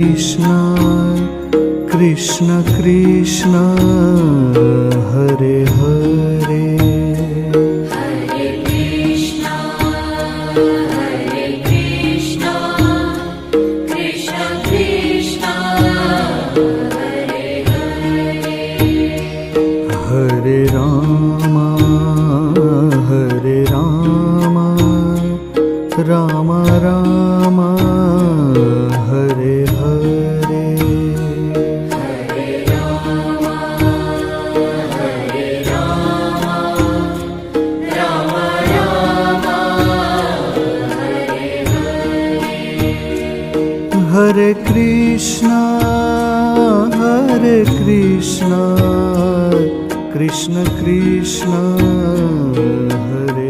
Krishna Krishna Krishna Hare Hare Hare Krishna Krishna Krishna Hare Hare Hare Ram Ram Ram Hare Hare Hare Ram Ram Ram Hare Hare Hare Krishna Krishna Krishna Hare